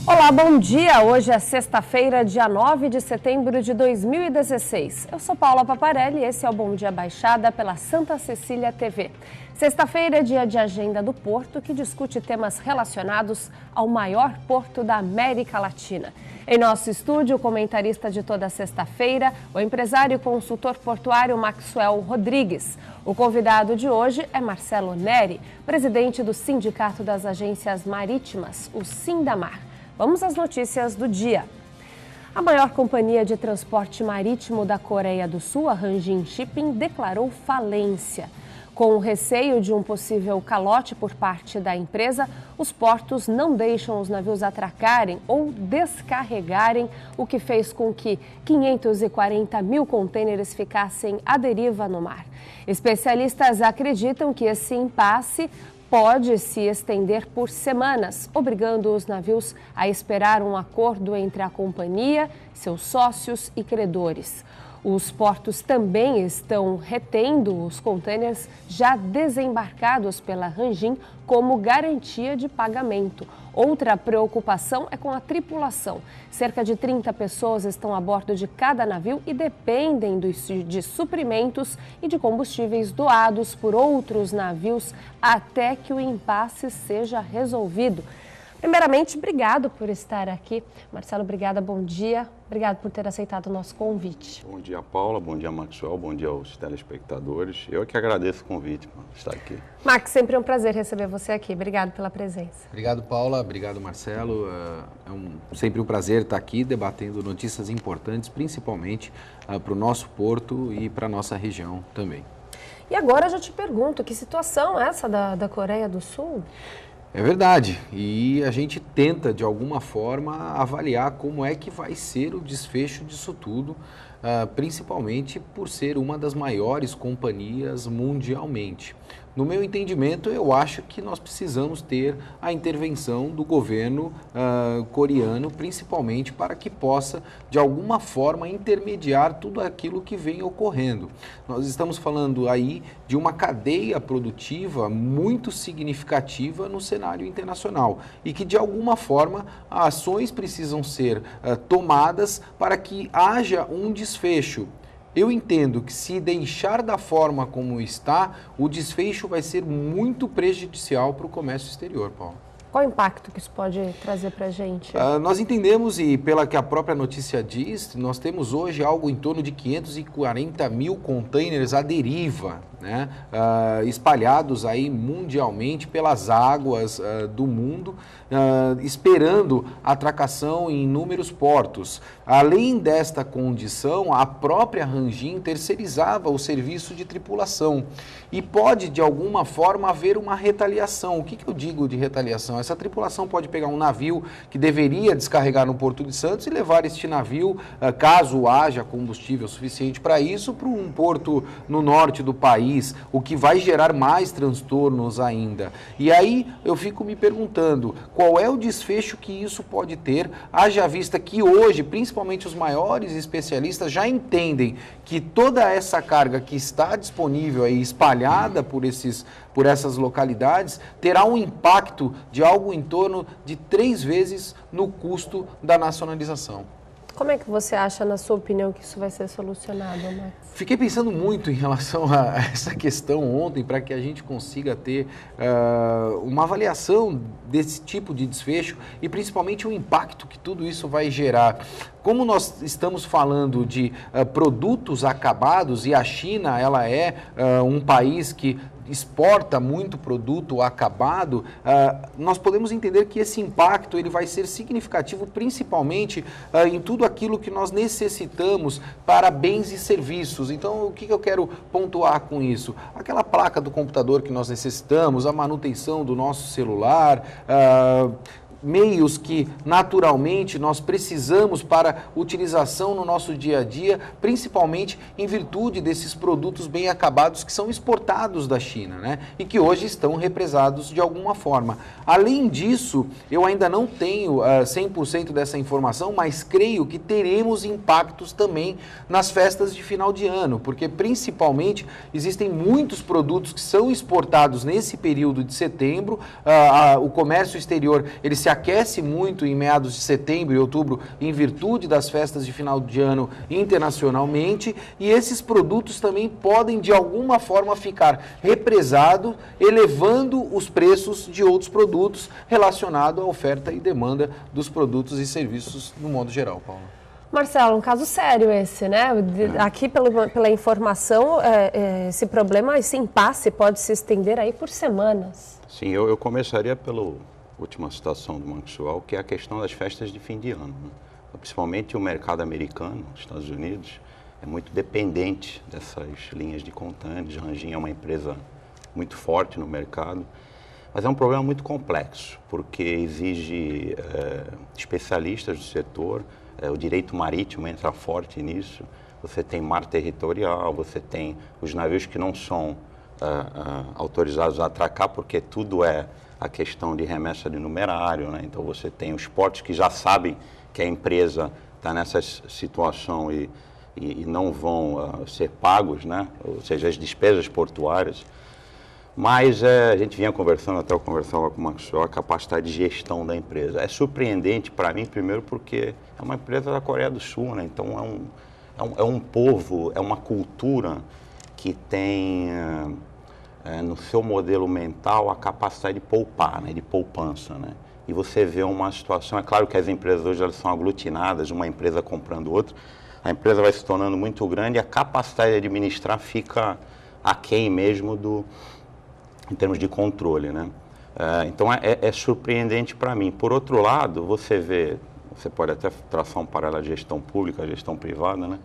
Olá, bom dia! Hoje é sexta-feira, dia 9 de setembro de 2016. Eu sou Paula Paparelli e esse é o Bom Dia Baixada pela Santa Cecília TV. Sexta-feira é dia de agenda do Porto, que discute temas relacionados ao maior porto da América Latina. Em nosso estúdio, o comentarista de toda sexta-feira, o empresário e consultor portuário Maxwell Rodrigues. O convidado de hoje é Marcelo Neri, presidente do Sindicato das Agências Marítimas, o Sindamar. Vamos às notícias do dia. A maior companhia de transporte marítimo da Coreia do Sul, a Hanjin Shipping, declarou falência. Com o receio de um possível calote por parte da empresa, os portos não deixam os navios atracarem ou descarregarem, o que fez com que 540 mil contêineres ficassem à deriva no mar. Especialistas acreditam que esse impasse pode se estender por semanas, obrigando os navios a esperar um acordo entre a companhia, seus sócios e credores. Os portos também estão retendo os contêineres já desembarcados pela Hanjin como garantia de pagamento. Outra preocupação é com a tripulação. Cerca de 30 pessoas estão a bordo de cada navio e dependem de suprimentos e de combustíveis doados por outros navios até que o impasse seja resolvido. Primeiramente, obrigado por estar aqui. Marcelo, obrigada, bom dia. Obrigado por ter aceitado o nosso convite. Bom dia, Paula. Bom dia, Maxwell. Bom dia aos telespectadores. Eu que agradeço o convite por estar aqui. Max, sempre é um prazer receber você aqui. Obrigado pela presença. Obrigado, Paula. Obrigado, Marcelo. Sempre um prazer estar aqui debatendo notícias importantes, principalmente para o nosso porto e para a nossa região também. E agora eu já te pergunto, que situação é essa da Coreia do Sul? É verdade, e a gente tenta, de alguma forma, avaliar como é que vai ser o desfecho disso tudo, principalmente por ser uma das maiores companhias mundialmente. No meu entendimento, eu acho que nós precisamos ter a intervenção do governo coreano, principalmente para que possa, de alguma forma, intermediar tudo aquilo que vem ocorrendo. Nós estamos falando aí de uma cadeia produtiva muito significativa no cenário internacional e que, de alguma forma, ações precisam ser tomadas para que haja um desfecho. Eu entendo que se deixar da forma como está, o desfecho vai ser muito prejudicial para o comércio exterior, Paulo. Qual o impacto que isso pode trazer para a gente? Nós entendemos, e pela que a própria notícia diz, nós temos hoje algo em torno de 540 mil contêineres à deriva, né? Espalhados aí mundialmente pelas águas do mundo, esperando atracação em inúmeros portos. Além desta condição, a própria Hanjin terceirizava o serviço de tripulação e pode, de alguma forma, haver uma retaliação. O que eu digo de retaliação? Essa tripulação pode pegar um navio que deveria descarregar no Porto de Santos e levar este navio, caso haja combustível suficiente para isso, para um porto no norte do país, o que vai gerar mais transtornos ainda. E aí eu fico me perguntando qual é o desfecho que isso pode ter, haja vista que hoje, principalmente os maiores especialistas, já entendem que toda essa carga que está disponível aí, espalhada por essas localidades, terá um impacto de algo em torno de 3 vezes no custo da nacionalização. Como é que você acha, na sua opinião, que isso vai ser solucionado, Max? Fiquei pensando muito em relação a essa questão ontem, para que a gente consiga ter uma avaliação desse tipo de desfecho e principalmente o impacto que tudo isso vai gerar. Como nós estamos falando de produtos acabados e a China ela é um país que exporta muito produto acabado, nós podemos entender que esse impacto ele vai ser significativo principalmente em tudo aquilo que nós necessitamos para bens e serviços. Então, o que eu quero pontuar com isso? Aquela placa do computador que nós necessitamos, a manutenção do nosso celular, meios que naturalmente nós precisamos para utilização no nosso dia a dia, principalmente em virtude desses produtos bem acabados que são exportados da China, né? E que hoje estão represados de alguma forma. Além disso, eu ainda não tenho 100% dessa informação, mas creio que teremos impactos também nas festas de final de ano, porque principalmente existem muitos produtos que são exportados nesse período de setembro, o comércio exterior ele se aquece muito em meados de setembro e outubro em virtude das festas de final de ano internacionalmente, e esses produtos também podem de alguma forma ficar represados, elevando os preços de outros produtos relacionados à oferta e demanda dos produtos e serviços no modo geral, Paulo. Marcelo, um caso sério esse, né? Aqui, pela informação, esse problema, esse impasse pode se estender aí por semanas. Sim, eu começaria pela última citação do Maxwell, que é a questão das festas de fim de ano, né? Principalmente o mercado americano, os Estados Unidos, é muito dependente dessas linhas de contêineres. Rangin é uma empresa muito forte no mercado, mas é um problema muito complexo, porque exige especialistas do setor. O direito marítimo entra forte nisso. Você tem mar territorial, você tem os navios que não são autorizados a atracar, porque tudo é a questão de remessa de numerário, né? Então você tem os portos que já sabem que a empresa está nessa situação e não vão ser pagos, né? Ou seja, as despesas portuárias. Mas a gente vinha conversando, até eu conversava com o Maxwell, a capacidade de gestão da empresa. É surpreendente para mim, primeiro porque é uma empresa da Coreia do Sul, né? Então é um povo, é uma cultura que tem no seu modelo mental a capacidade de poupar, né? De poupança, né? E você vê uma situação, é claro que as empresas hoje elas são aglutinadas, uma empresa comprando outra, a empresa vai se tornando muito grande e a capacidade de administrar fica aquém mesmo em termos de controle, né? Então é surpreendente para mim. Por outro lado, você pode até traçar um paralelo à gestão pública, à gestão privada, né?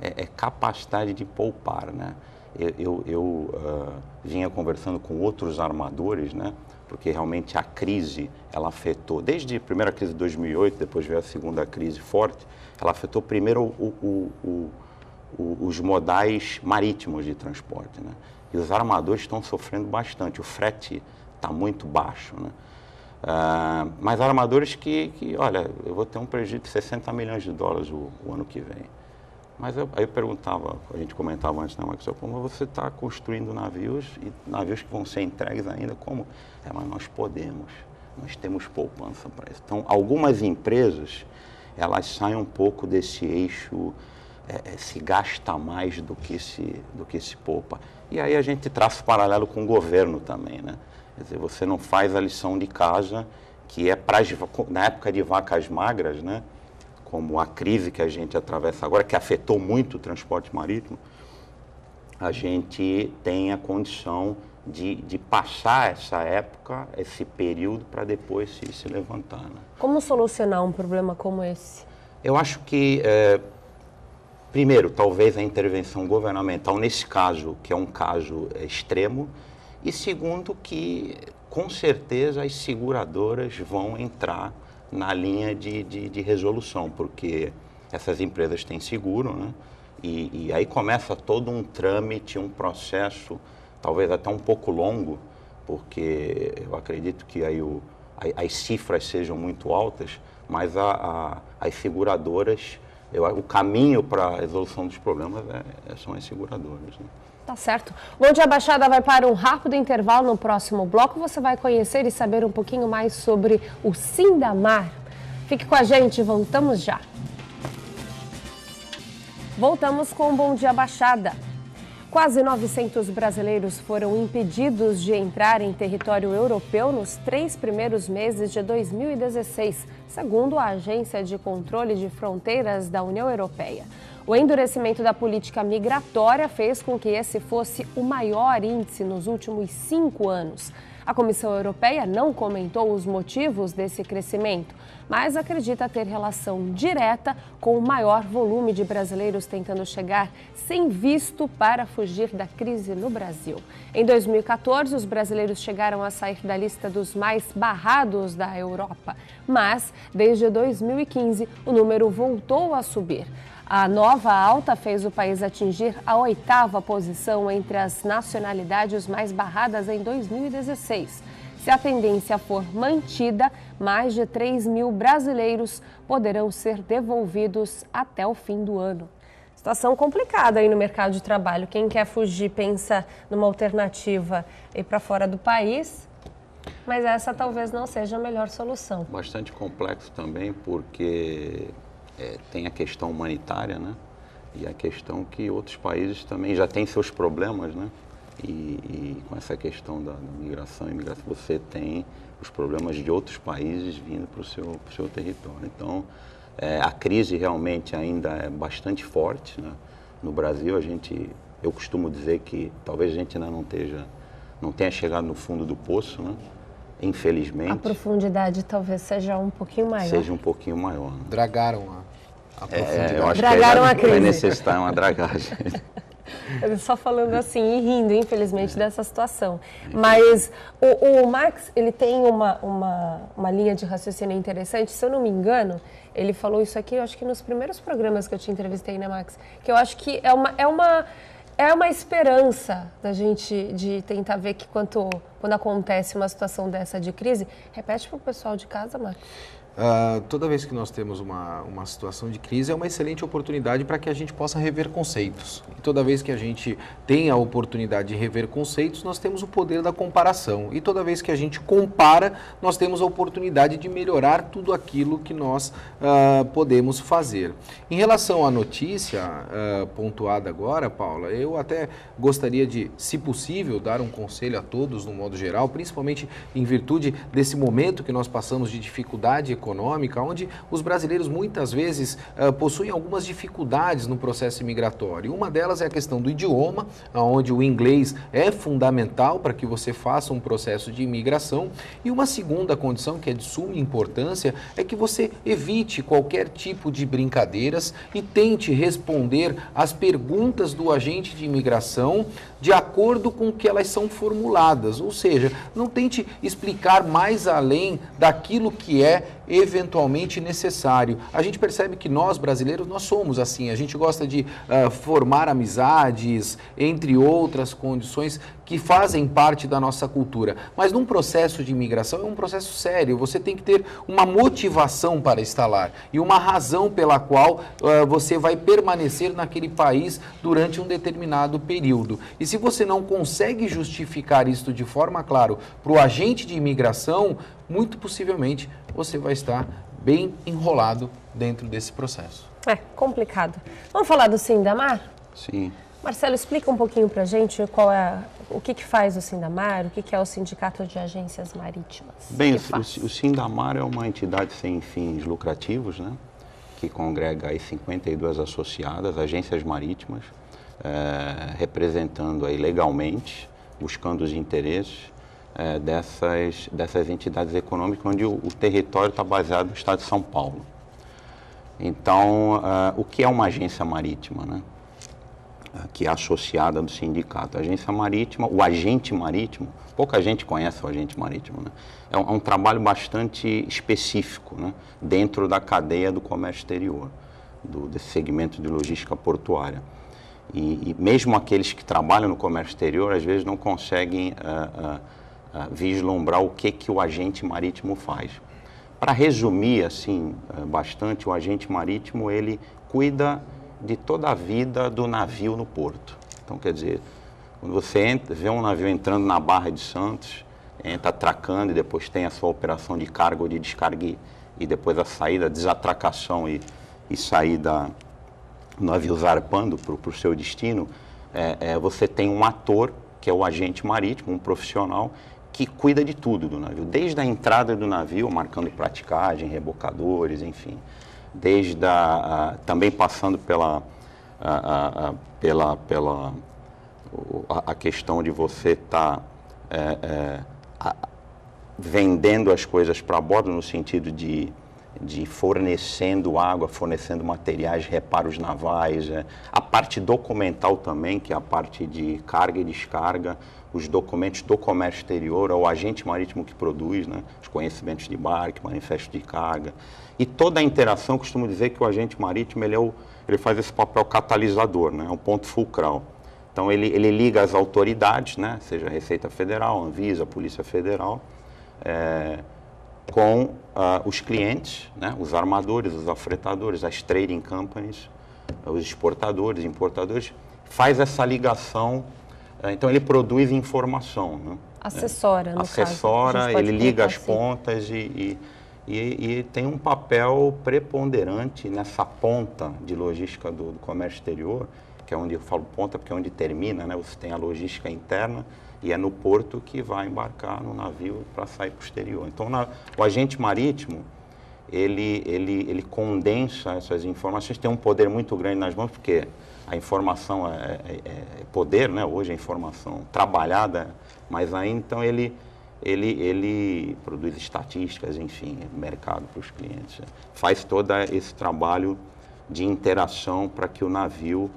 É capacidade de poupar, né? Eu vinha conversando com outros armadores, né? Porque realmente a crise, ela afetou, desde a primeira crise de 2008, depois veio a segunda crise forte, ela afetou primeiro os modais marítimos de transporte, né? E os armadores estão sofrendo bastante, o frete está muito baixo, né? Mas armadores que, olha, eu vou ter um prejuízo de 60 milhões de dólares o ano que vem. Mas aí eu perguntava, a gente comentava antes, né, Maxwell, como você está construindo navios que vão ser entregues ainda, como? Mas nós podemos, nós temos poupança para isso. Então, algumas empresas, elas saem um pouco desse eixo, se gasta mais do que se poupa. E aí a gente traça paralelo com o governo também, né? Quer dizer, você não faz a lição de casa, que é na época de vacas magras, né? Como a crise que a gente atravessa agora, que afetou muito o transporte marítimo, a gente tem a condição de passar essa época, esse período, para depois se levantar, né? Como solucionar um problema como esse? Eu acho que... primeiro, talvez a intervenção governamental, nesse caso, que é um caso extremo, e segundo, que com certeza as seguradoras vão entrar na linha de resolução, porque essas empresas têm seguro, né? E aí começa todo um trâmite, um processo, talvez até um pouco longo, porque eu acredito que aí as cifras sejam muito altas, mas as seguradoras... o caminho para a resolução dos problemas são as seguradoras, né? Tá certo. Bom Dia Baixada vai para um rápido intervalo. No próximo bloco você vai conhecer e saber um pouquinho mais sobre o Sindamar. Fique com a gente, voltamos já. Voltamos com o Bom Dia Baixada. Quase 900 brasileiros foram impedidos de entrar em território europeu nos 3 primeiros meses de 2016, segundo a Agência de Controle de Fronteiras da União Europeia. O endurecimento da política migratória fez com que esse fosse o maior índice nos últimos 5 anos. A Comissão Europeia não comentou os motivos desse crescimento, mas acredita ter relação direta com o maior volume de brasileiros tentando chegar sem visto para fugir da crise no Brasil. Em 2014, os brasileiros chegaram a sair da lista dos mais barrados da Europa, mas desde 2015 o número voltou a subir. A nova alta fez o país atingir a 8ª posição entre as nacionalidades mais barradas em 2016. Se a tendência for mantida, mais de 3 mil brasileiros poderão ser devolvidos até o fim do ano. Situação complicada aí no mercado de trabalho. Quem quer fugir pensa numa alternativa ir para fora do país. Mas essa talvez não seja a melhor solução. Bastante complexo também, porque tem a questão humanitária, né? E a questão que outros países também já têm seus problemas, né? E com essa questão da migração e imigração, você tem os problemas de outros países vindo para o seu território. Então, a crise realmente ainda é bastante forte, né? No Brasil, eu costumo dizer que talvez a gente ainda não tenha chegado no fundo do poço, né? Infelizmente. A profundidade talvez seja um pouquinho maior. Seja um pouquinho maior. Né? Dragaram a profundidade. Eu acho Dragaram a que crise. vai necessitar uma dragagem. Só falando assim e rindo, infelizmente, dessa situação. Mas o Marx, ele tem uma linha de raciocínio interessante. Se eu não me engano, ele falou isso aqui, eu acho que nos primeiros programas que eu te entrevistei, né, Max? Que eu acho que é uma esperança da gente de tentar ver que quando acontece uma situação dessa de crise, repete para o pessoal de casa, Max. Toda vez que nós temos uma situação de crise, é uma excelente oportunidade para que a gente possa rever conceitos. E toda vez que a gente tem a oportunidade de rever conceitos, nós temos o poder da comparação. E toda vez que a gente compara, nós temos a oportunidade de melhorar tudo aquilo que nós podemos fazer. Em relação à notícia pontuada agora, Paula, eu até gostaria de, se possível, dar um conselho a todos, no modo geral, principalmente em virtude desse momento que nós passamos de dificuldade econômica, onde os brasileiros muitas vezes possuem algumas dificuldades no processo imigratório. Uma delas é a questão do idioma, onde o inglês é fundamental para que você faça um processo de imigração. E uma segunda condição, que é de suma importância, é que você evite qualquer tipo de brincadeiras e tente responder às perguntas do agente de imigração de acordo com que elas são formuladas. Ou seja, não tente explicar mais além daquilo que é eventualmente necessário. A gente percebe que nós, brasileiros, nós somos assim. A gente gosta de formar amizades, entre outras condições que fazem parte da nossa cultura. Mas num processo de imigração é um processo sério. Você tem que ter uma motivação para estar lá e uma razão pela qual você vai permanecer naquele país durante um determinado período. E se você não consegue justificar isso de forma clara para o agente de imigração, muito possivelmente você vai estar bem enrolado dentro desse processo. É complicado. Vamos falar do Sindamar? Sim. Marcelo, explica um pouquinho para a gente o que faz o Sindamar, o que é o Sindicato de Agências Marítimas. Bem, o Sindamar é uma entidade sem fins lucrativos, né, que congrega aí 52 associadas, agências marítimas, representando aí legalmente, buscando os interesses dessas entidades econômicas, onde o território está baseado no estado de São Paulo. Então, o que é uma agência marítima, né? Que é associada do sindicato? A agência marítima, o agente marítimo, pouca gente conhece o agente marítimo, né? É um trabalho bastante específico, né? Dentro da cadeia do comércio exterior, desse segmento de logística portuária. E mesmo aqueles que trabalham no comércio exterior, às vezes não conseguem vislumbrar o que o agente marítimo faz. Para resumir assim bastante, o agente marítimo ele cuida de toda a vida do navio no porto. Então, quer dizer, quando você vê um navio entrando na Barra de Santos, entra atracando e depois tem a sua operação de carga ou de descarga e depois a saída, a desatracação e saída do navio zarpando para o seu destino, você tem um ator, que é o agente marítimo, um profissional, que cuida de tudo do navio, desde a entrada do navio, marcando praticagem, rebocadores, enfim, desde também passando pela questão de você estar vendendo as coisas para bordo, no sentido de fornecendo água, fornecendo materiais, reparos navais, a parte documental também, que é a parte de carga e descarga, os documentos do comércio exterior, o agente marítimo que produz, né, os conhecimentos de barco, manifesto de carga, e toda a interação. Eu costumo dizer que o agente marítimo ele faz esse papel catalisador, né, é um ponto fulcral. Então ele liga as autoridades, né, seja a Receita Federal, a Anvisa, a Polícia Federal, com os clientes, né, os armadores, os afretadores, as trading companies, os exportadores, importadores, faz essa ligação. Então ele produz informação, né? Assessora, no assessora, caso. ele liga as pontas e tem um papel preponderante nessa ponta de logística do comércio exterior, que é onde eu falo ponta, porque é onde termina, né? Você tem a logística interna e é no porto que vai embarcar no navio para sair para o exterior. Então, o agente marítimo, ele condensa essas informações, tem um poder muito grande nas mãos, porque a informação é poder, né? Hoje a informação trabalhada, mas ainda, então ele produz estatísticas, enfim, mercado para os clientes. Faz todo esse trabalho de interação para que o navio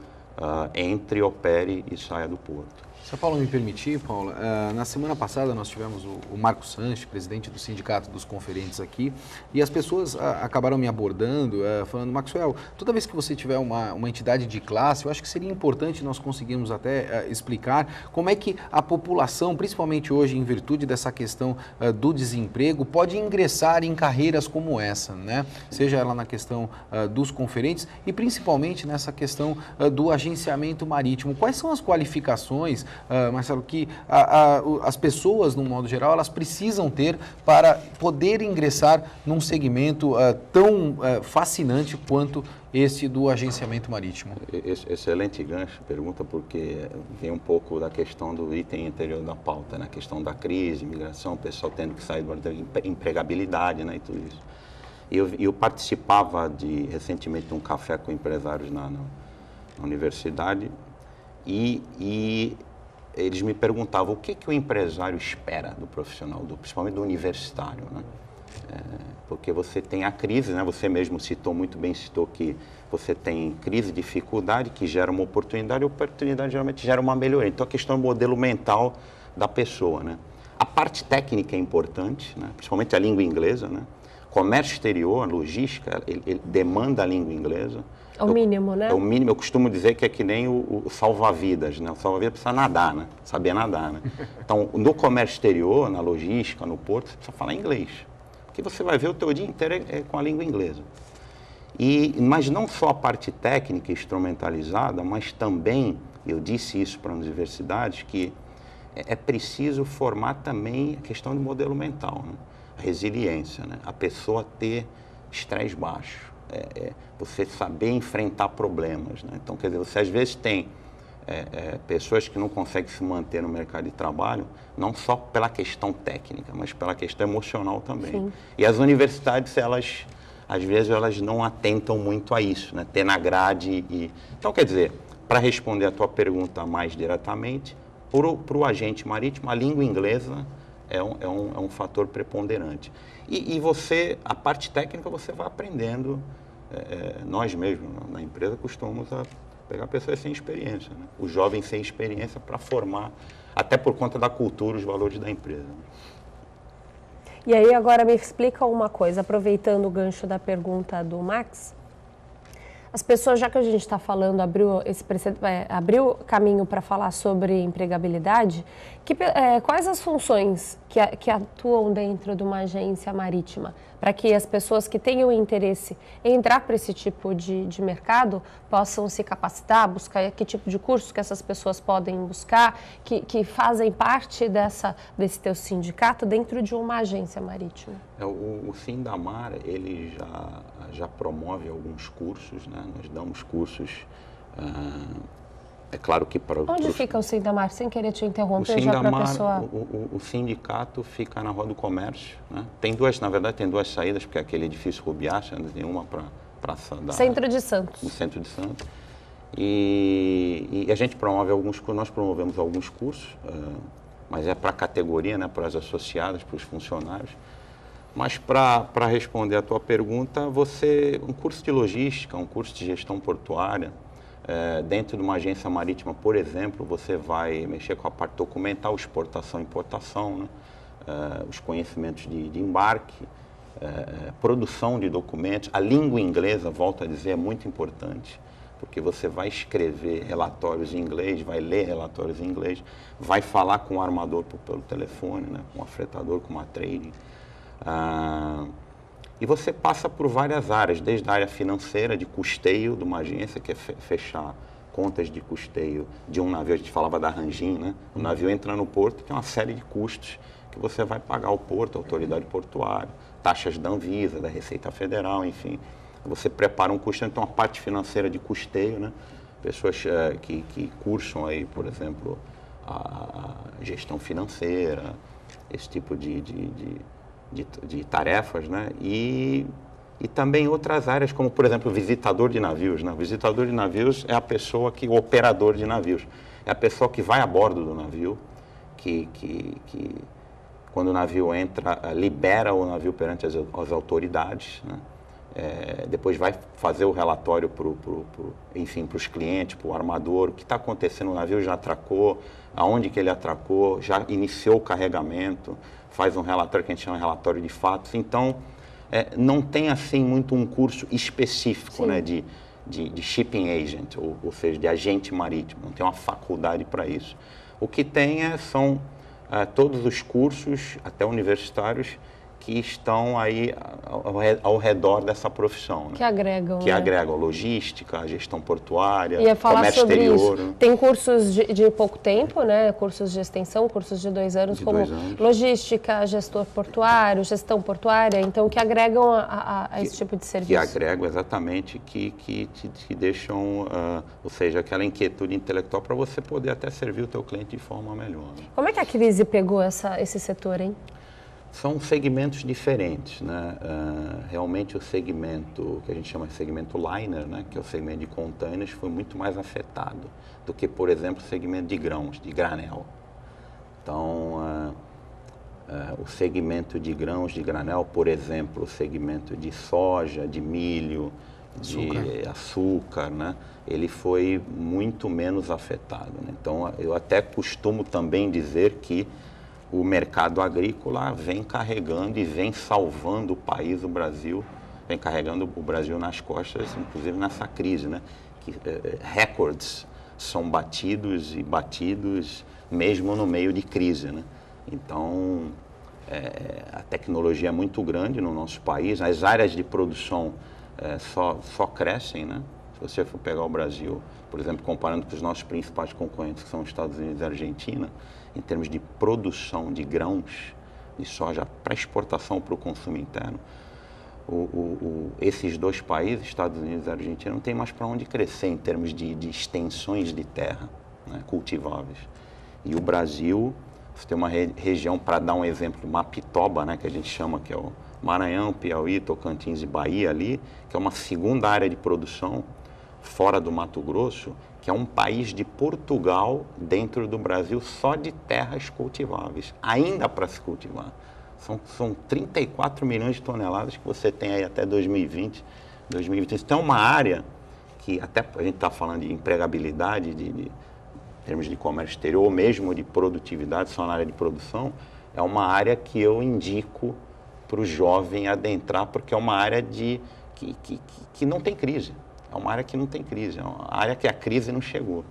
entre, opere e saia do porto. Se a Paula me permitir, Paula, na semana passada nós tivemos o Marco Sanches, presidente do Sindicato dos Conferentes aqui, e as pessoas acabaram me abordando, falando, Maxwell, toda vez que você tiver uma entidade de classe, eu acho que seria importante nós conseguirmos até explicar como é que a população, principalmente hoje em virtude dessa questão do desemprego, pode ingressar em carreiras como essa, né? Seja ela na questão dos conferentes e principalmente nessa questão do agenciamento marítimo. Quais são as qualificações, Marcelo, que as pessoas, no modo geral, elas precisam ter para poder ingressar num segmento tão fascinante quanto esse do agenciamento marítimo? Excelente gancho, pergunta, porque vem um pouco da questão do item anterior da pauta, né? A questão da crise, imigração, o pessoal tendo que sair da empregabilidade, né? E tudo isso. Eu participava recentemente de um café com empresários na universidade e eles me perguntavam o que o empresário espera do profissional, principalmente do universitário, né? Porque você tem a crise, né? Você mesmo citou que você tem crise, dificuldade, que gera uma oportunidade, e a oportunidade geralmente gera uma melhoria. Então, a questão do modelo mental da pessoa, né? A parte técnica é importante, né? Principalmente a língua inglesa, né? Comércio exterior, logística, ele demanda a língua inglesa. É o mínimo, né? É o mínimo. Eu costumo dizer que é que nem o salva-vidas, né? O salva-vidas precisa nadar, né? Saber nadar, né? Então, no comércio exterior, na logística, no porto, você precisa falar inglês. Porque você vai ver o teu dia inteiro com a língua inglesa. Mas não só a parte técnica instrumentalizada, mas também, eu disse isso para as universidades, que é preciso formar também a questão do modelo mental, né? A resiliência, né? A pessoa ter estresse baixo. Você saber enfrentar problemas, né? Então, quer dizer, você às vezes tem pessoas que não conseguem se manter no mercado de trabalho, não só pela questão técnica, mas pela questão emocional também. Sim. E as universidades, às vezes, elas não atentam muito a isso, né? Ter na grade Então, quer dizer, para responder a tua pergunta mais diretamente, para o agente marítimo, a língua inglesa é um fator preponderante. E você, a parte técnica, você vai aprendendo. Nós mesmos, na empresa, costumamos pegar pessoas sem experiência, né? Os jovens sem experiência para formar, até por conta da cultura, os valores da empresa. E aí, agora me explica uma coisa, aproveitando o gancho da pergunta do Max. As pessoas, já que a gente está falando, abriu caminho para falar sobre empregabilidade, quais as funções que atuam dentro de uma agência marítima, para que as pessoas que tenham interesse em entrar para esse tipo de mercado possam se capacitar, buscar que tipo de curso que essas pessoas podem buscar, que fazem parte desse teu sindicato dentro de uma agência marítima? O Sindamar, ele já promove alguns cursos, né? Nós damos cursos, é claro que para... Onde fica o Sindamar? Sem querer te interromper, já para a pessoa... O sindicato fica na Rua do Comércio, né? Na verdade tem duas saídas, porque é aquele edifício Rubiacha, tem uma para Praça da... Centro de Santos. No Centro de Santos. E a gente promove nós promovemos alguns cursos, mas é para a categoria, né? Para as associadas, para os funcionários. Mas para responder a tua pergunta, um curso de logística, um curso de gestão portuária, dentro de uma agência marítima, por exemplo, você vai mexer com a parte documental, exportação e importação, né? Os conhecimentos de embarque, produção de documentos. A língua inglesa, volto a dizer, é muito importante, porque você vai escrever relatórios em inglês, vai ler relatórios em inglês, vai falar com o armador pelo telefone, né? Com o afretador, com a trading. E você passa por várias áreas, desde a área financeira, de custeio de uma agência, que é fechar contas de custeio de um navio. A gente falava da Ranjin, né? O navio entra no porto, tem uma série de custos que você vai pagar ao porto, a autoridade portuária, taxas da Anvisa, da Receita Federal, enfim. Você prepara um custeio, então a parte financeira de custeio, né? Pessoas que cursam aí, por exemplo, a gestão financeira, esse tipo de tarefas, né? E também outras áreas, como, por exemplo, o visitador de navios, né? O visitador de navios é a pessoa o operador de navios. É a pessoa que vai a bordo do navio, que quando o navio entra, libera o navio perante as autoridades, né? Depois vai fazer o relatório para os clientes, para o armador, o que está acontecendo, o navio já atracou, aonde que ele atracou, já iniciou o carregamento, faz um relatório que a gente chama de relatório de fatos. Então, não tem assim muito um curso específico, né, de shipping agent, ou seja, de agente marítimo, não tem uma faculdade para isso. O que tem são todos os cursos, até universitários, que estão aí ao redor dessa profissão. Né? Que agregam. Que agregam logística, gestão portuária, ia falar comércio sobre exterior. Isso. Tem cursos de pouco tempo, né? Cursos de extensão, cursos de 2 anos, como logística, gestor portuário, gestão portuária, então que agregam a esse tipo de serviço. Que agregam exatamente, que te deixam, ou seja, aquela inquietude intelectual para você poder até servir o teu cliente de forma melhor. Né? Como é que a crise pegou esse setor, hein? São segmentos diferentes, né? Realmente o segmento que a gente chama de segmento liner, né? Que é o segmento de containers, foi muito mais afetado do que, por exemplo, o segmento de grãos, de granel. Então, o segmento de grãos, de granel, por exemplo, o segmento de soja, de milho, de açúcar, né? Ele foi muito menos afetado. Né? Então, eu até costumo também dizer que o mercado agrícola vem carregando e vem salvando o país, o Brasil, vem carregando o Brasil nas costas, inclusive nessa crise, né? Que recordes são batidos mesmo no meio de crise, né? Então, a tecnologia é muito grande no nosso país, as áreas de produção só crescem, né? Se você for pegar o Brasil, por exemplo, comparando com os nossos principais concorrentes, que são os Estados Unidos e a Argentina, em termos de produção de grãos de soja para exportação para o consumo interno, esses dois países, Estados Unidos e Argentina, não tem mais para onde crescer em termos de extensões de terra, né, cultiváveis. E o Brasil, você tem uma região, para dar um exemplo, Mapitoba, né, que a gente chama, que é o Maranhão, Piauí, Tocantins e Bahia ali, que é uma segunda área de produção fora do Mato Grosso, que é um país de Portugal dentro do Brasil só de terras cultiváveis, ainda para se cultivar. São 34 milhões de toneladas que você tem aí até 2020, 2025. Então, é uma área que, até a gente está falando de empregabilidade, em termos de comércio exterior, ou mesmo de produtividade, só na área de produção, é uma área que eu indico para o jovem adentrar, porque é uma área que não tem crise. É uma área que não tem crise, é uma área que a crise não chegou.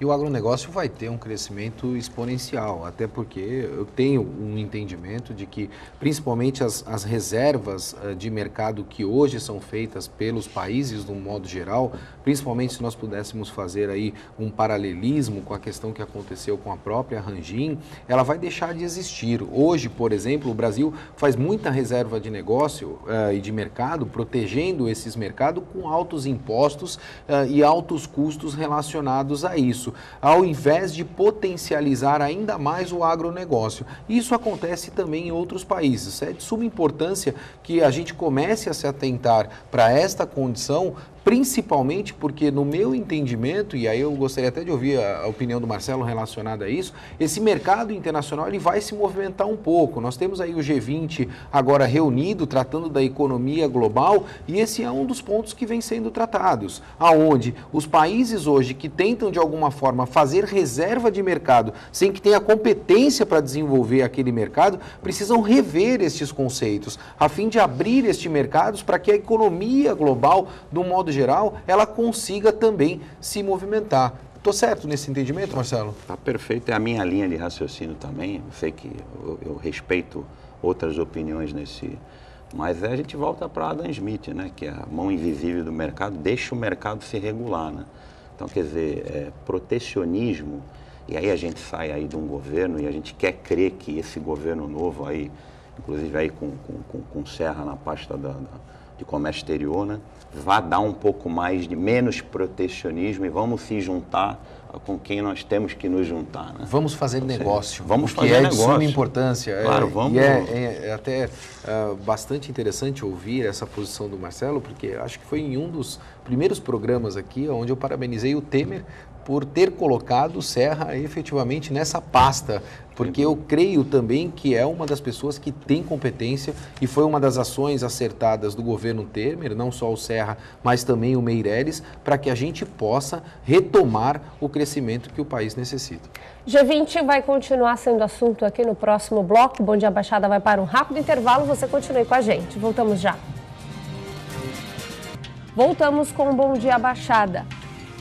E o agronegócio vai ter um crescimento exponencial, até porque eu tenho um entendimento de que, principalmente as reservas de mercado que hoje são feitas pelos países, no modo geral, principalmente se nós pudéssemos fazer aí um paralelismo com a questão que aconteceu com a própria Ranjin, ela vai deixar de existir. Hoje, por exemplo, o Brasil faz muita reserva de negócio e de mercado, protegendo esses mercados com altos impostos e altos custos relacionados a isso, ao invés de potencializar ainda mais o agronegócio. Isso acontece também em outros países. É de suma importância que a gente comece a se atentar para esta condição, principalmente porque, no meu entendimento, e aí eu gostaria até de ouvir a opinião do Marcelo relacionada a isso, esse mercado internacional ele vai se movimentar um pouco. Nós temos aí o G20 agora reunido, tratando da economia global, e esse é um dos pontos que vem sendo tratados, aonde os países hoje que tentam, de alguma forma, fazer reserva de mercado, sem que tenha competência para desenvolver aquele mercado, precisam rever estes conceitos, a fim de abrir estes mercados para que a economia global, do modo geral, ela consiga também se movimentar. Estou certo nesse entendimento, Marcelo? Está perfeito, é a minha linha de raciocínio também. Eu sei que eu respeito outras opiniões nesse, mas a gente volta para Adam Smith, né, que é a mão invisível do mercado, deixa o mercado se regular, né? Então, quer dizer, protecionismo, e aí a gente sai aí de um governo e a gente quer crer que esse governo novo aí, inclusive aí com Serra na pasta de comércio exterior, né, vai dar um pouco mais de menos protecionismo e vamos se juntar com quem nós temos que nos juntar. Né? Vamos fazer negócio. Vamos fazer negócio. negócio. De suma importância. Claro, vamos. E é até bastante interessante ouvir essa posição do Marcelo, porque acho que foi em um dos primeiros programas aqui onde eu parabenizei o Temer por ter colocado Serra efetivamente nessa pasta, porque eu creio também que é uma das pessoas que tem competência e foi uma das ações acertadas do governo Temer, não só o Serra, mas também o Meirelles, para que a gente possa retomar o crescimento que o país necessita. G20 vai continuar sendo assunto aqui no próximo bloco. Bom Dia Baixada vai para um rápido intervalo, você continue com a gente. Voltamos já. Voltamos com o Bom Dia Baixada.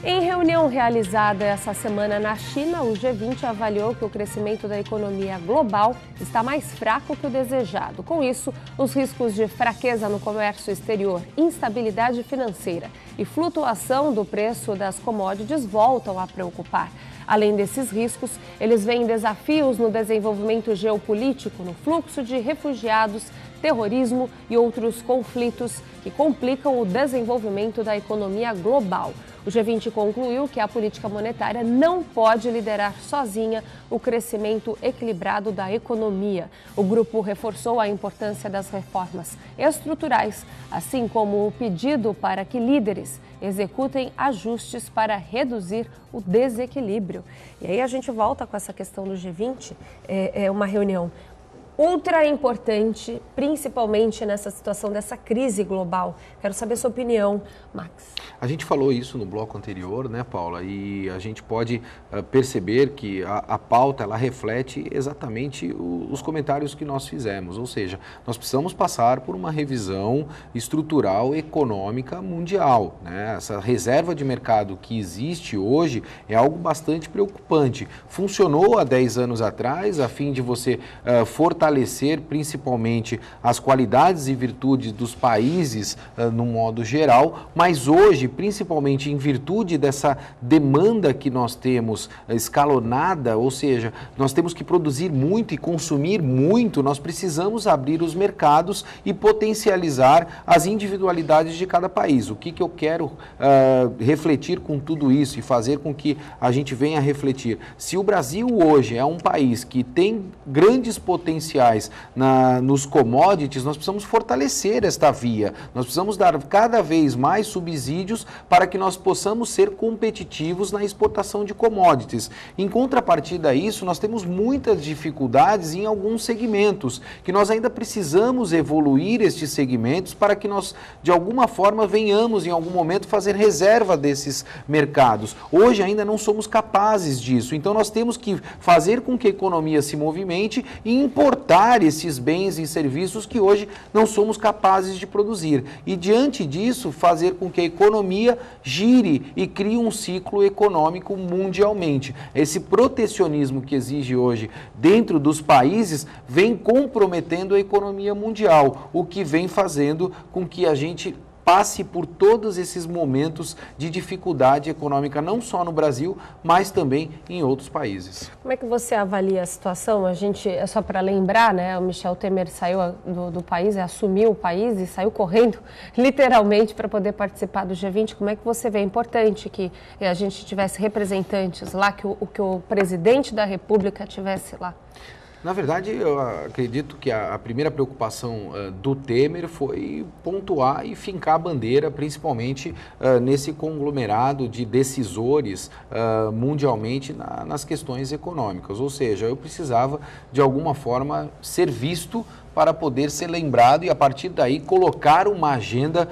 Em reunião realizada essa semana na China, o G20 avaliou que o crescimento da economia global está mais fraco que o desejado. Com isso, os riscos de fraqueza no comércio exterior, instabilidade financeira e flutuação do preço das commodities voltam a preocupar. Além desses riscos, eles veem desafios no desenvolvimento geopolítico, no fluxo de refugiados, terrorismo e outros conflitos que complicam o desenvolvimento da economia global. O G20 concluiu que a política monetária não pode liderar sozinha o crescimento equilibrado da economia. O grupo reforçou a importância das reformas estruturais, assim como o pedido para que líderes executem ajustes para reduzir o desequilíbrio. E aí a gente volta com essa questão do G20, é uma reunião ultra importante, principalmente nessa situação dessa crise global. Quero saber a sua opinião, Max. A gente falou isso no bloco anterior, né, Paula? E a gente pode perceber que a pauta, ela reflete exatamente os comentários que nós fizemos. Ou seja, nós precisamos passar por uma revisão estrutural econômica mundial, né? Essa reserva de mercado que existe hoje é algo bastante preocupante. Funcionou há 10 anos atrás, a fim de você fortalecer principalmente as qualidades e virtudes dos países no modo geral, mas hoje, principalmente em virtude dessa demanda que nós temos escalonada, ou seja, nós temos que produzir muito e consumir muito, nós precisamos abrir os mercados e potencializar as individualidades de cada país. O que eu quero refletir com tudo isso e fazer com que a gente venha a refletir? Se o Brasil hoje é um país que tem grandes potenciais nos commodities, nós precisamos fortalecer esta via, nós precisamos dar cada vez mais subsídios para que nós possamos ser competitivos na exportação de commodities. Em contrapartida a isso, nós temos muitas dificuldades em alguns segmentos, que nós ainda precisamos evoluir estes segmentos para que nós, de alguma forma, venhamos em algum momento fazer reserva desses mercados. Hoje ainda não somos capazes disso, então nós temos que fazer com que a economia se movimente e importar esses bens e serviços que hoje não somos capazes de produzir. E diante disso, fazer com que a economia gire e crie um ciclo econômico mundialmente. Esse protecionismo que exige hoje dentro dos países vem comprometendo a economia mundial, o que vem fazendo com que a gente passe por todos esses momentos de dificuldade econômica, não só no Brasil, mas também em outros países. Como é que você avalia a situação? É só para lembrar, né? O Michel Temer saiu do país, assumiu o país e saiu correndo, literalmente, para poder participar do G20. Como é que você vê? É importante que a gente tivesse representantes lá, que o presidente da República tivesse lá. Na verdade, eu acredito que a primeira preocupação do Temer foi pontuar e fincar a bandeira, principalmente nesse conglomerado de decisores mundialmente nas questões econômicas. Ou seja, eu precisava, de alguma forma, ser visto para poder ser lembrado e, a partir daí, colocar uma agenda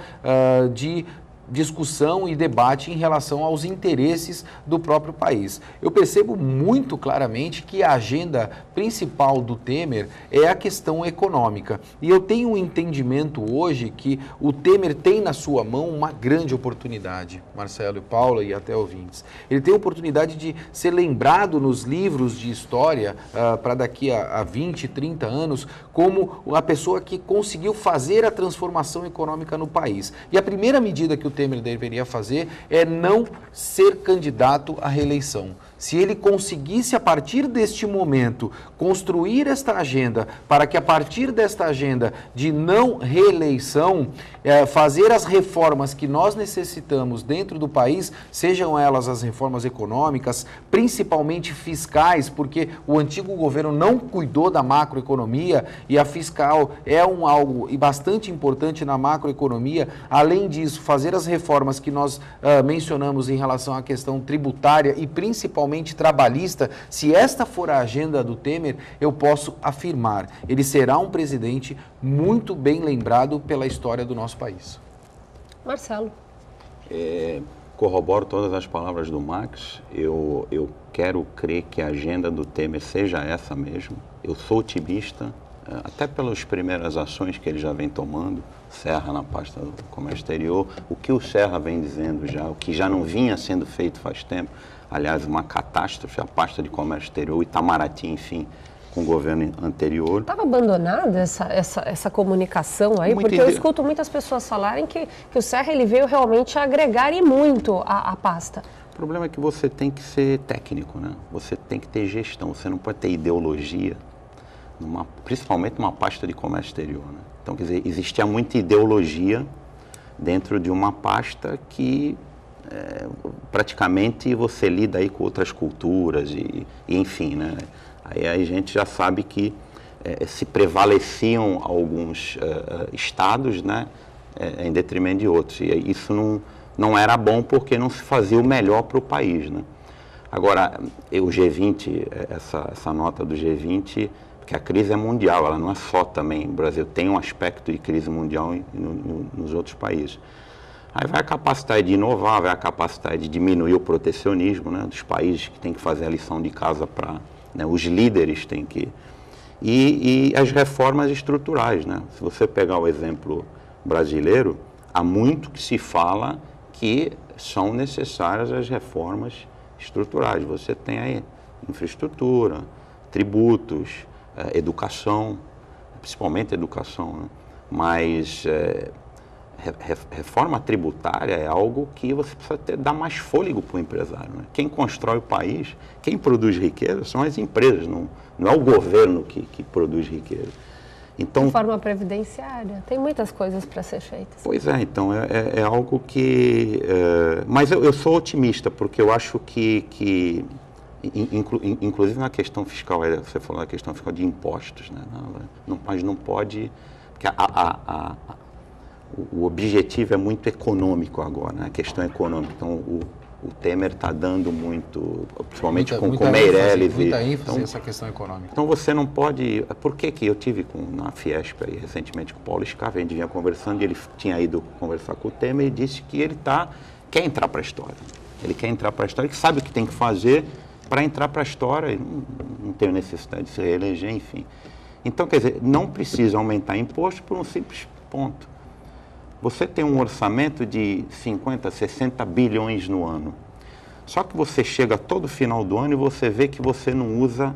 de discussão e debate em relação aos interesses do próprio país. Eu percebo muito claramente que a agenda principal do Temer é a questão econômica. E eu tenho um entendimento hoje que o Temer tem na sua mão uma grande oportunidade, Marcelo e Paula e até ouvintes. Ele tem a oportunidade de ser lembrado nos livros de história para daqui a 20, 30 anos como a pessoa que conseguiu fazer a transformação econômica no país. E a primeira medida que o Temer deveria fazer é não ser candidato à reeleição. Se ele conseguisse, a partir deste momento, construir esta agenda, para que a partir desta agenda de não reeleição, fazer as reformas que nós necessitamos dentro do país, sejam elas as reformas econômicas, principalmente fiscais, porque o antigo governo não cuidou da macroeconomia e a fiscal é algo bastante importante na macroeconomia. Além disso, fazer as reformas que nós mencionamos em relação à questão tributária e principalmente trabalhista, se esta for a agenda do Temer, eu posso afirmar, ele será um presidente muito bem lembrado pela história do nosso país. Marcelo. Corroboro todas as palavras do Max. Eu quero crer que a agenda do Temer seja essa mesmo. Eu sou otimista, até pelas primeiras ações que ele já vem tomando, Serra na pasta do comércio exterior, o que o Serra vem dizendo já, o que já não vinha sendo feito faz tempo, aliás, uma catástrofe, a pasta de comércio exterior, Itamaraty, enfim, com o governo anterior. Estava abandonada essa comunicação aí? Porque eu escuto muitas pessoas falarem que o Serra ele veio realmente agregar e muito a pasta. O problema é que você tem que ser técnico, né? Você tem que ter gestão, você não pode ter ideologia, principalmente numa pasta de comércio exterior, né? Então, quer dizer, existia muita ideologia dentro de uma pasta que praticamente você lida aí com outras culturas e enfim, né? Aí a gente já sabe que se prevaleciam alguns estados, né, em detrimento de outros. E isso não era bom porque não se fazia o melhor para o país, né? Agora, o G20, essa nota do G20, porque a crise é mundial, ela não é só também. O Brasil tem um aspecto de crise mundial nos outros países. Aí vai a capacidade de inovar, vai a capacidade de diminuir o protecionismo, né, dos países que têm que fazer a lição de casa para... Né, os líderes têm que... E as reformas estruturais, né? Se você pegar o exemplo brasileiro, há muito que se fala que são necessárias as reformas estruturais. Você tem aí infraestrutura, tributos, educação, principalmente educação, né? Mas reforma tributária é algo que você precisa dar mais fôlego para o empresário, né? Quem constrói o país, quem produz riqueza são as empresas, não é o governo que produz riqueza. Então, reforma previdenciária, tem muitas coisas para ser feitas. Pois é, então é algo que... mas eu sou otimista, porque eu acho que inclusive na questão fiscal, você falou na questão fiscal de impostos, né? Mas não pode... Porque o objetivo é muito econômico agora, né? A questão econômica. Então, o Temer está dando muito, principalmente com Meirelles. Muita ênfase nessa questão econômica. Então, você não pode... Por que eu tive na Fiesp aí, recentemente com o Paulo Scaff, a gente vinha conversando, e ele tinha ido conversar com o Temer e disse que ele quer entrar para a história. Ele quer entrar para a história, que sabe o que tem que fazer para entrar para a história, e não tem necessidade de se reeleger, enfim. Então, quer dizer, não precisa aumentar imposto por um simples ponto. Você tem um orçamento de 50, 60 bilhões no ano. Só que você chega todo final do ano e você vê que você não usa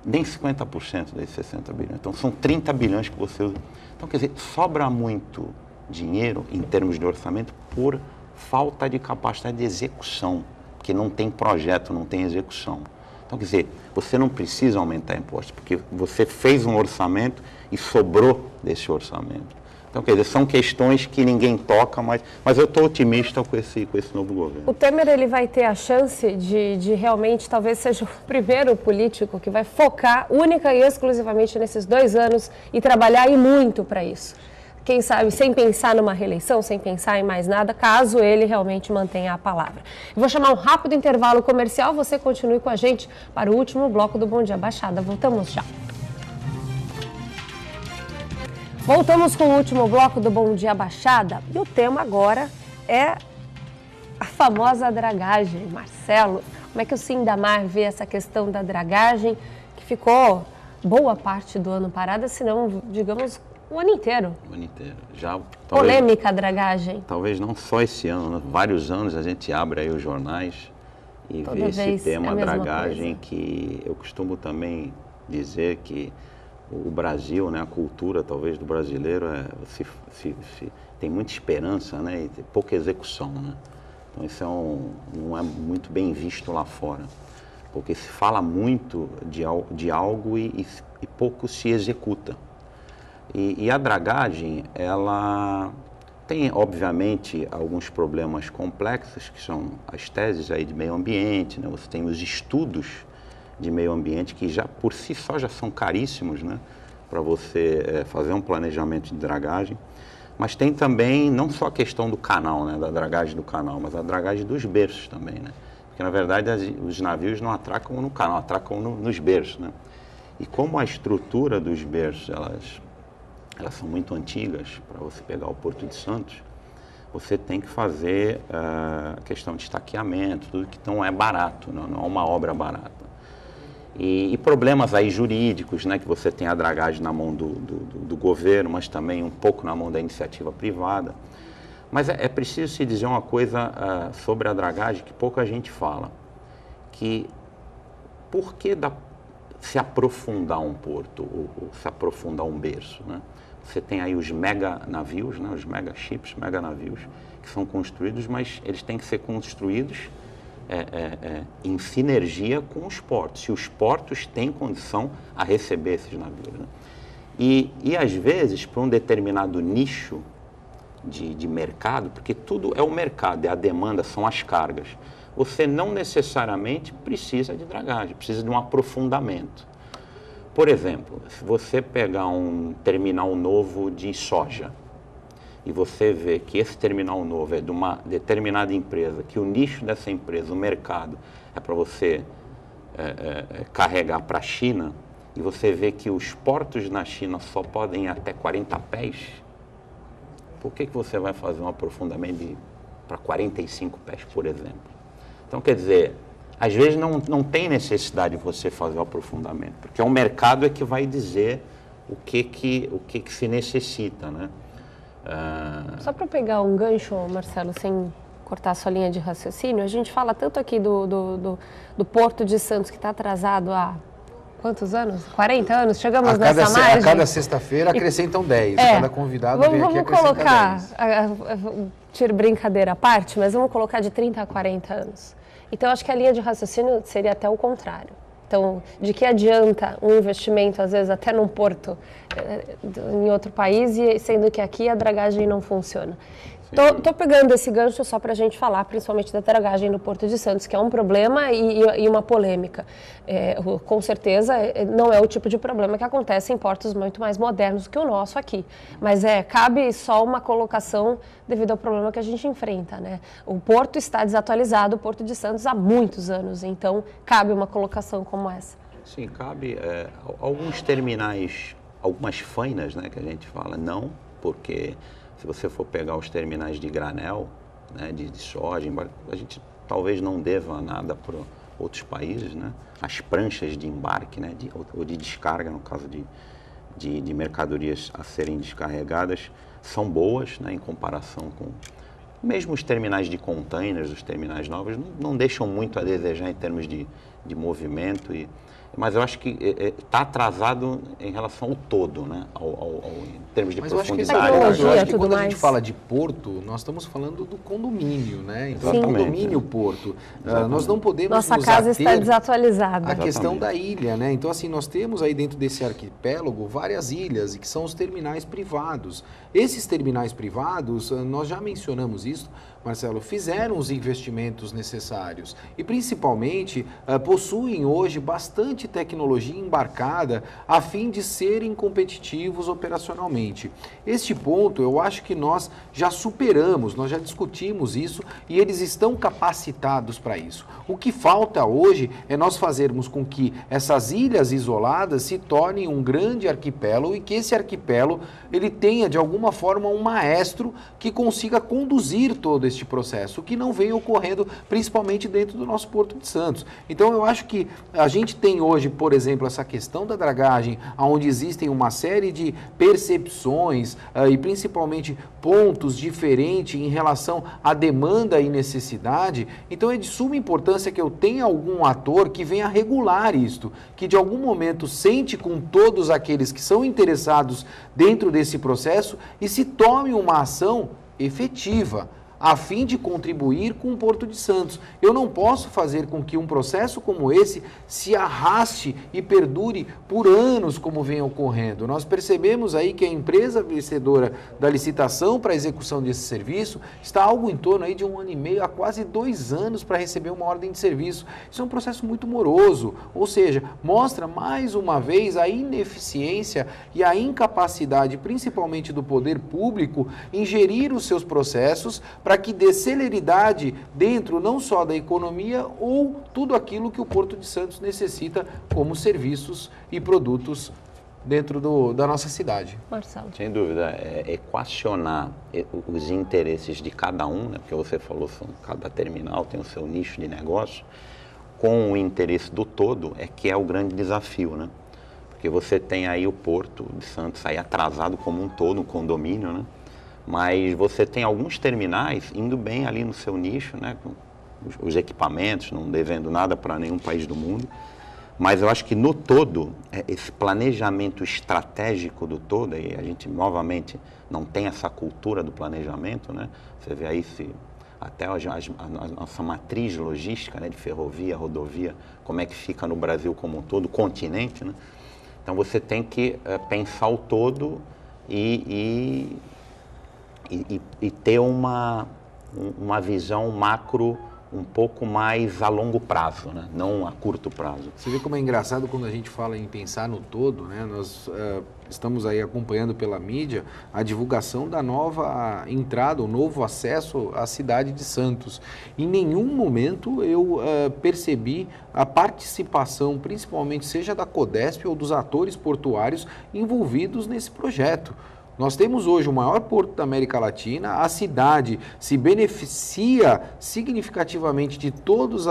nem 50% desses 60 bilhões. Então, são 30 bilhões que você usa. Então, quer dizer, sobra muito dinheiro em termos de orçamento por falta de capacidade de execução, porque não tem projeto, não tem execução. Então, quer dizer, você não precisa aumentar impostos, porque você fez um orçamento e sobrou desse orçamento. Então, quer dizer, são questões que ninguém toca, mas eu estou otimista com esse novo governo. O Temer ele vai ter a chance de realmente, talvez seja o primeiro político que vai focar única e exclusivamente nesses 2 anos e trabalhar e muito para isso. Quem sabe, sem pensar numa reeleição, sem pensar em mais nada, caso ele realmente mantenha a palavra. Eu vou chamar um rápido intervalo comercial, você continue com a gente para o último bloco do Bom Dia Baixada. Voltamos já. Voltamos com o último bloco do Bom Dia Baixada e o tema agora é a famosa dragagem. Marcelo, como é que o Sindamar vê essa questão da dragagem que ficou boa parte do ano parada, se não, digamos, o ano inteiro? O ano inteiro. Já, polêmica a dragagem. Talvez não só esse ano, né? Vários anos a gente abre aí os jornais e vê esse tema dragagem, que eu costumo também dizer que o Brasil, né, a cultura talvez do brasileiro tem muita esperança, né, e pouca execução, né? Então isso não é muito bem visto lá fora, porque se fala muito de algo e pouco se executa. E a dragagem, ela tem, obviamente, alguns problemas complexos, que são as teses aí de meio ambiente, né? Você tem os estudos de meio ambiente, que já por si só já são caríssimos, né? Para você fazer um planejamento de dragagem. Mas tem também, não só a questão do canal, né? Da dragagem do canal, mas a dragagem dos berços também, né? Porque, na verdade, os navios não atracam no canal, atracam nos berços, né? E como a estrutura dos berços, elas são muito antigas, para você pegar o Porto de Santos, você tem que fazer a questão de estaqueamento, tudo que não é barato, não é uma obra barata. E problemas aí jurídicos, né, que você tem a dragagem na mão do governo, mas também um pouco na mão da iniciativa privada. Mas é preciso se dizer uma coisa sobre a dragagem que pouca gente fala, que por que se aprofundar um porto, ou se aprofundar um berço, né? Você tem aí os mega navios, né, os mega ships, mega navios, que são construídos, mas eles têm que ser construídos em sinergia com os portos. Se os portos têm condição a receber esses navios, né? E às vezes, para um determinado nicho de mercado, porque tudo é o mercado, é a demanda, são as cargas, você não necessariamente precisa de dragagem, precisa de um aprofundamento. Por exemplo, se você pegar um terminal novo de soja e você vê que esse terminal novo é de uma determinada empresa, que o nicho dessa empresa, o mercado, é para você carregar para a China, e você vê que os portos na China só podem ir até 40 pés, por que você vai fazer um aprofundamento para 45 pés, por exemplo? Então, quer dizer, às vezes não tem necessidade de você fazer o aprofundamento, porque o mercado é que vai dizer o que se necessita, né? Só para pegar um gancho, Marcelo, sem cortar a sua linha de raciocínio, a gente fala tanto aqui do Porto de Santos, que está atrasado há quantos anos? 40 anos? Chegamos nessa margem? A cada sexta-feira acrescentam 10, cada convidado vem aqui acrescentar 10. Tiro brincadeira à parte, mas vamos colocar de 30 a 40 anos. Então, acho que a linha de raciocínio seria até o contrário. Então, de que adianta um investimento, às vezes, até num porto em outro país, sendo que aqui a dragagem não funciona? Estou pegando esse gancho só para a gente falar, principalmente da dragagem no Porto de Santos, que é um problema e uma polêmica. Com certeza, não é o tipo de problema que acontece em portos muito mais modernos que o nosso aqui. Mas cabe só uma colocação devido ao problema que a gente enfrenta, né? O porto está desatualizado, o Porto de Santos, há muitos anos. Então, cabe uma colocação como essa. Sim, cabe. Alguns terminais, algumas fainas, né, que a gente fala, não, porque... Se você for pegar os terminais de granel, né, de soja, embora a gente talvez não deva nada para outros países, né? As pranchas de embarque, né, ou de descarga, no caso de mercadorias a serem descarregadas, são boas, né, em comparação com... Mesmo os terminais de containers, os terminais novos, não deixam muito a desejar em termos de movimento mas eu acho que está atrasado em relação ao todo, né? Em termos de profundidade. Eu acho que quando a gente fala de porto, nós estamos falando do condomínio, né? Então, condomínio, porto. Nós não podemos Nossa casa está desatualizada. A questão da ilha, né? Então, assim, nós temos aí dentro desse arquipélago várias ilhas, e que são os terminais privados. Esses terminais privados, nós já mencionamos isso, Marcelo, fizeram os investimentos necessários e, principalmente, possuem hoje bastante tecnologia embarcada a fim de serem competitivos operacionalmente. Este ponto, eu acho que nós já superamos, nós já discutimos isso e eles estão capacitados para isso. O que falta hoje é nós fazermos com que essas ilhas isoladas se tornem um grande arquipélago e que esse arquipélago ele tenha, de alguma forma, um maestro que consiga conduzir todo este processo, o que não vem ocorrendo principalmente dentro do nosso Porto de Santos. Então, eu acho que a gente tem hoje hoje, por exemplo, essa questão da dragagem, onde existem uma série de percepções e principalmente pontos diferentes em relação à demanda e necessidade, então é de suma importância que eu tenha algum ator que venha regular isto, que de algum momento sente com todos aqueles que são interessados dentro desse processo e se tome uma ação efetiva, a fim de contribuir com o Porto de Santos. Eu não posso fazer com que um processo como esse se arraste e perdure por anos, como vem ocorrendo. Nós percebemos aí que a empresa vencedora da licitação para a execução desse serviço está algo em torno aí de 1 ano e meio a quase 2 anos para receber uma ordem de serviço. Isso é um processo muito moroso, ou seja, mostra mais uma vez a ineficiência e a incapacidade, principalmente do poder público, em gerir os seus processos para que dê celeridade dentro não só da economia ou tudo aquilo que o Porto de Santos necessita como serviços e produtos dentro da nossa cidade. Marcelo. Sem dúvida, equacionar os interesses de cada um, né, porque você falou, cada terminal tem o seu nicho de negócio, com o interesse do todo é que é o grande desafio, né? Porque você tem aí o Porto de Santos aí atrasado como um todo, um condomínio, né? Mas você tem alguns terminais indo bem ali no seu nicho, né? Com os equipamentos, não devendo nada para nenhum país do mundo. Mas eu acho que no todo, esse planejamento estratégico do todo, e a gente novamente não tem essa cultura do planejamento, né? Você vê aí até a nossa matriz logística, né, de ferrovia, rodovia, como é que fica no Brasil como um todo, o continente, né? Então você tem que pensar o todo e ter uma visão macro um pouco mais a longo prazo, né? Não a curto prazo. Você vê como é engraçado quando a gente fala em pensar no todo, né? Nós estamos aí acompanhando pela mídia a divulgação da nova entrada, o novo acesso à cidade de Santos. Em nenhum momento eu percebi a participação, principalmente seja da Codesp ou dos atores portuários envolvidos nesse projeto. Nós temos hoje o maior porto da América Latina, a cidade se beneficia significativamente de todos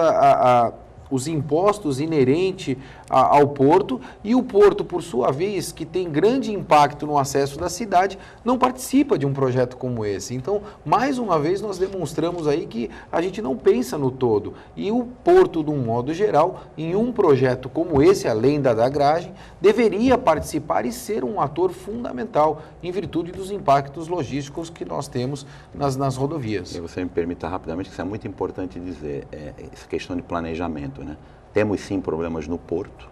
os impostos inerentes ao porto, e o porto, por sua vez, que tem grande impacto no acesso da cidade, não participa de um projeto como esse. Então, mais uma vez, nós demonstramos aí que a gente não pensa no todo. E o porto, de um modo geral, em um projeto como esse, além da dragagem, deveria participar e ser um ator fundamental em virtude dos impactos logísticos que nós temos nas rodovias. E você me permita rapidamente, que isso é muito importante dizer, essa questão de planejamento, né? Temos sim problemas no porto,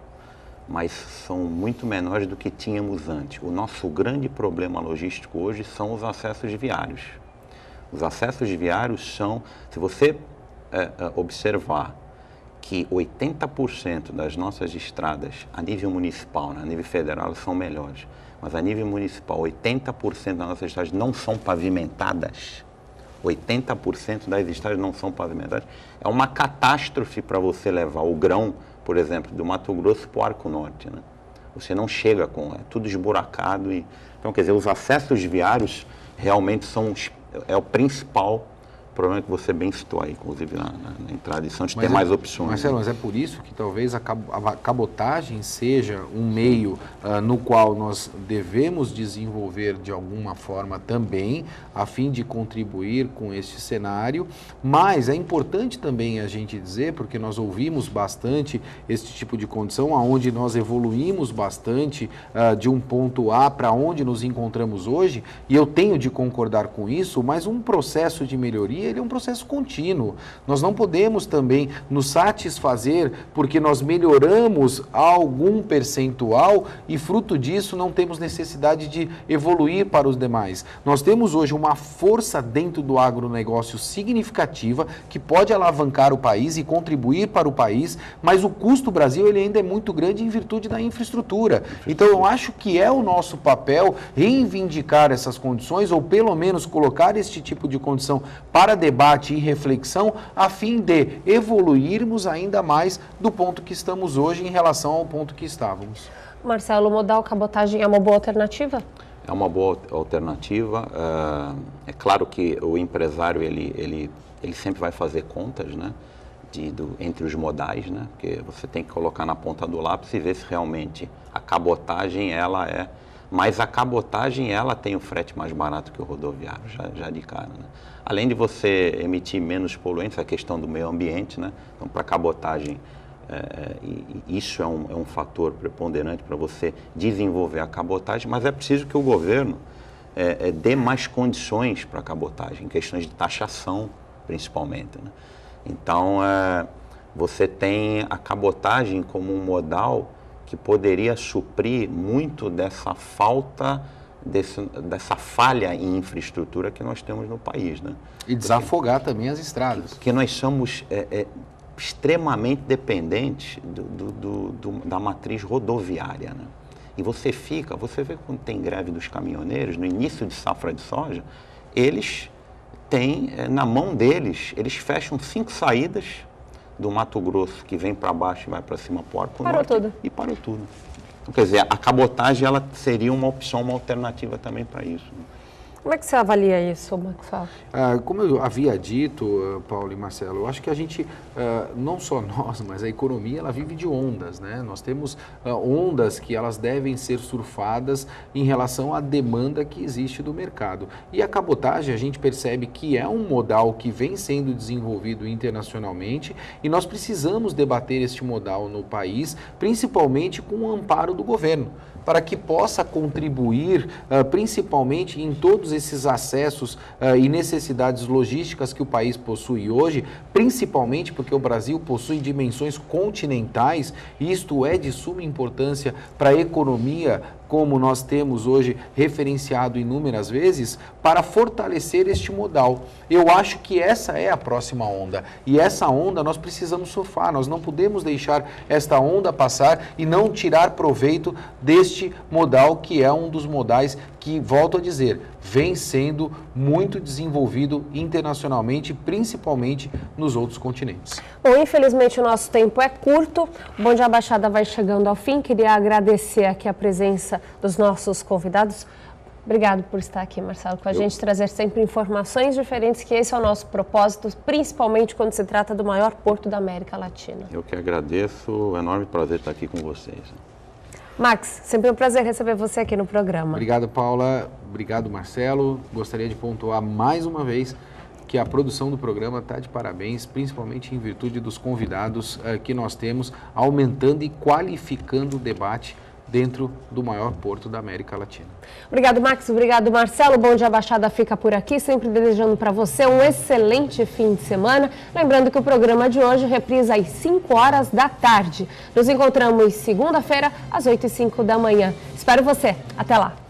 mas são muito menores do que tínhamos antes. O nosso grande problema logístico hoje são os acessos viários. Os acessos viários são, se você observar que 80% das nossas estradas a nível municipal, né, a nível federal, são melhores, mas a nível municipal 80% das nossas estradas não são pavimentadas. 80% das estradas não são pavimentadas. É uma catástrofe para você levar o grão, por exemplo, do Mato Grosso para o Arco Norte, né? Você não chega é tudo esburacado. Então, quer dizer, os acessos viários realmente é o principal problema que você bem citou aí, inclusive na entrada de Santos, tem mais opções. Marcelo, mas é por isso que talvez a cabotagem seja um meio no qual nós devemos desenvolver de alguma forma também, a fim de contribuir com este cenário, mas é importante também a gente dizer, porque nós ouvimos bastante este tipo de condição, onde nós evoluímos bastante de um ponto A para onde nos encontramos hoje, e eu tenho de concordar com isso, mas um processo de melhoria ele é um processo contínuo. Nós não podemos também nos satisfazer porque nós melhoramos algum percentual e fruto disso não temos necessidade de evoluir para os demais. Nós temos hoje uma força dentro do agronegócio significativa que pode alavancar o país e contribuir para o país, mas o custo do Brasil ele ainda é muito grande em virtude da infraestrutura. Então eu acho que é o nosso papel reivindicar essas condições ou pelo menos colocar este tipo de condição para debate e reflexão, a fim de evoluirmos ainda mais do ponto que estamos hoje em relação ao ponto que estávamos. Marcelo, modal cabotagem é uma boa alternativa? É uma boa alternativa. É claro que o empresário ele sempre vai fazer contas, né? entre os modais, né? Porque você tem que colocar na ponta do lápis e ver se realmente a cabotagem ela é... Mas a cabotagem ela tem o frete mais barato que o rodoviário, já de cara, né? Além de você emitir menos poluentes, a questão do meio ambiente, né? Então, para a cabotagem, isso é um fator preponderante para você desenvolver a cabotagem, mas é preciso que o governo dê mais condições para a cabotagem, em questões de taxação, principalmente, né? Então, você tem a cabotagem como um modal que poderia suprir muito dessa falta, dessa falha em infraestrutura que nós temos no país, né? E desafogar também as estradas. Porque nós somos extremamente dependentes da matriz rodoviária, né? E você vê quando tem greve dos caminhoneiros, no início de safra de soja, eles têm, na mão deles, eles fecham 5 saídas do Mato Grosso, que vem para baixo e vai para cima, para o norte, tudo. E parou tudo. Então, quer dizer, a cabotagem ela seria uma opção, uma alternativa também para isso, né? Como é que você avalia isso, Maxwell? Como eu havia dito, Paulo e Marcelo, eu acho que a gente, não só nós, mas a economia, ela vive de ondas, né? Nós temos ondas que elas devem ser surfadas em relação à demanda que existe do mercado. E a cabotagem, a gente percebe que é um modal que vem sendo desenvolvido internacionalmente e nós precisamos debater este modal no país, principalmente com o amparo do governo, para que possa contribuir, principalmente em todos esses acessos e necessidades logísticas que o país possui hoje, principalmente porque o Brasil possui dimensões continentais, e isto é de suma importância para a economia, como nós temos hoje referenciado inúmeras vezes, para fortalecer este modal. Eu acho que essa é a próxima onda, e essa onda nós precisamos surfar, nós não podemos deixar esta onda passar e não tirar proveito deste modal, que é um dos modais que, volto a dizer, vem sendo muito desenvolvido internacionalmente, principalmente nos outros continentes. Bom, infelizmente o nosso tempo é curto, o Bom Dia Baixada vai chegando ao fim. Queria agradecer aqui a presença dos nossos convidados. Obrigado por estar aqui, Marcelo, com a gente, trazer sempre informações diferentes, que esse é o nosso propósito, principalmente quando se trata do maior porto da América Latina. Eu que agradeço, é um enorme prazer estar aqui com vocês. Max, sempre um prazer receber você aqui no programa. Obrigado, Paula. Obrigado, Marcelo. Gostaria de pontuar mais uma vez que a produção do programa está de parabéns, principalmente em virtude dos convidados que nós temos, aumentando e qualificando o debate dentro do maior porto da América Latina. Obrigado, Max. Obrigado, Marcelo. Bom Dia Baixada fica por aqui, sempre desejando para você um excelente fim de semana. Lembrando que o programa de hoje reprisa às 5 horas da tarde. Nos encontramos segunda-feira, às 8h05 da manhã. Espero você. Até lá.